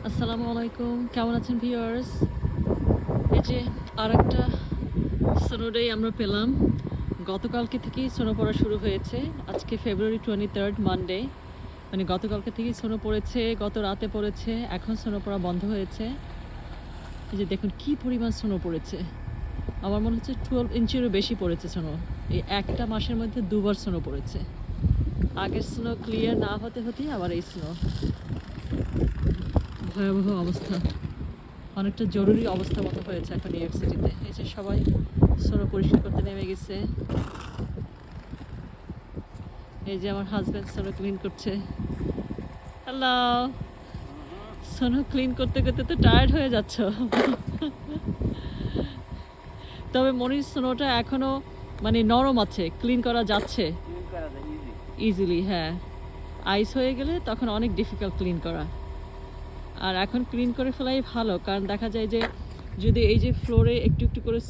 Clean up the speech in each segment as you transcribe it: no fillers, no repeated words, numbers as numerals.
আসসালামু আলাইকুম, কেমন আছেন ভিউয়ার্স? এই যে আরেকটা স্নো ডে আমরা পেলাম। গতকালকে থেকেই স্নো পড়া শুরু হয়েছে। আজকে ফেব্রুয়ারি 23 মানডে, মানে গতকালকে থেকেই স্নো পড়েছে, গত রাতে পড়েছে, এখন স্নো পড়া বন্ধ হয়েছে। এই যে দেখুন কি পরিমাণ স্নো পড়েছে। আমার মনে হচ্ছে 12 ইঞ্চিরও বেশি পড়েছে স্নো। এই একটা মাসের মধ্যে দুবার স্নো পড়েছে। আগের স্নো ক্লিয়ার না হতে হতেই আবার এই স্নো। ভয়াবহ অবস্থা, অনেকটা জরুরি অবস্থার মতো হয়েছে এখন নিউ ইয়র্ক সিটিতে। এই যে সবাই স্নো পরিষ্কার করতে নেমে গেছে। এই যে আমার হাজব্যান্ড স্নো ক্লিন করছে। হ্যালো, স্নো ক্লিন করতে করতে তো টায়ার্ড হয়ে যাচ্ছ। তবে মনির স্নোটা এখনো মানে নরম আছে, ক্লিন করা যাচ্ছে ইজিলি। হ্যাঁ, আইস হয়ে গেলে তখন অনেক ডিফিকাল্ট ক্লিন করা। আর এখন ক্লিন করে ফেলাই ভালো, কারণ দেখা যায় যে যদি এই যে ফ্লোরে একটু একটু করে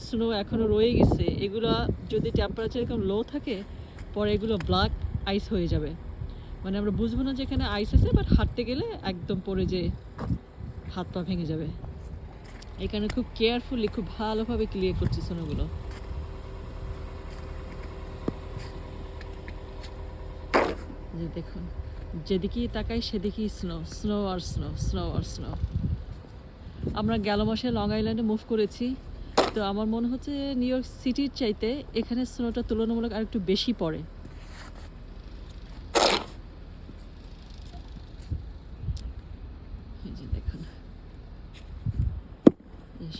স্নো এখনও রয়ে গেছে, এগুলো যদি টেম্পারেচার এরকম লো থাকে, পরে এগুলো ব্ল্যাক আইস হয়ে যাবে। মানে আমরা বুঝবো না যে এখানে আইস আছে, বাট হাঁটতে গেলে একদম পরে যে হাত পা ভেঙে যাবে। এখানে খুব কেয়ারফুলি, খুব ভালোভাবে ক্লিয়ার করছে স্নোগুলো। যে দেখুন, যেদিকেই তাকাই সেদিকেই স্নো, স্নো আর স্নো, স্নো আর স্নো। আমরা গেল মাসে লং আইল্যান্ডে মুভ করেছি, তো আমার মনে হচ্ছে নিউ ইয়র্ক সিটির চাইতে এখানে স্নোটা তুলনামূলক আর একটু বেশি পড়ে। এই যে দেখুন,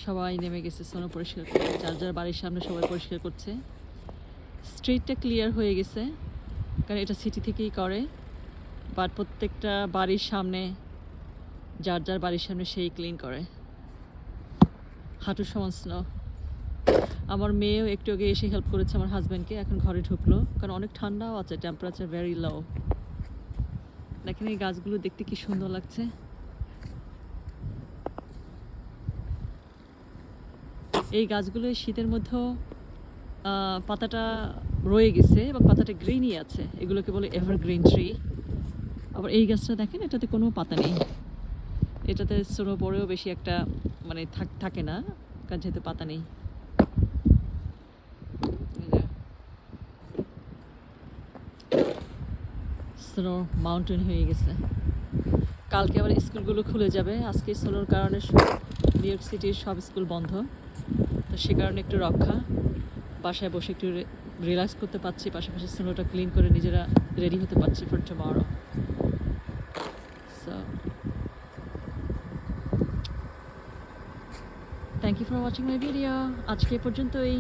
সবাই নেমে গেছে স্নো পরিষ্কার করতে, যার যার বাড়ির সামনে সবাই পরিষ্কার করছে। স্ট্রিটটা ক্লিয়ার হয়ে গেছে, কারণ এটা সিটি থেকেই করে, বাট প্রত্যেকটা বাড়ির সামনে, যার যার বাড়ির সামনে সেই ক্লিন করে। হাঁটুর সমান স্নো। আমার মেয়েও একটু আগে এসে হেল্প করেছে আমার হাজব্যান্ডকে, এখন ঘরে ঢুকলো, কারণ অনেক ঠান্ডাও আছে, টেম্পারেচার ভেরি লো। দেখেন এই গাছগুলো দেখতে কি সুন্দর লাগছে। এই গাছগুলো শীতের মধ্যেও পাতাটা রয়ে গেছে এবং পাতাটা গ্রিনই আছে, এগুলোকে বলে এভারগ্রিন ট্রি। আবার এই গাছটা দেখেন, এটাতে কোনো পাতা নেই, এটাতে স্নো পরেও বেশি একটা মানে থাকে না, কারণ যেহেতু পাতা নেই। স্নো মাউন্টেন হয়ে গেছে। কালকে আবার স্কুলগুলো খুলে যাবে। আজকে স্নোর কারণে নিউ ইয়র্ক সিটির সব স্কুল বন্ধ, তো সে কারণে একটু রক্ষা। বাসায় বসে একটু রিল্যাক্স করতে পারছি, পাশাপাশি স্নোটা ক্লিন করে নিজেরা রেডি হতে পারছি for tomorrow. So thank you for watching my video. আজকে এ পর্যন্তই।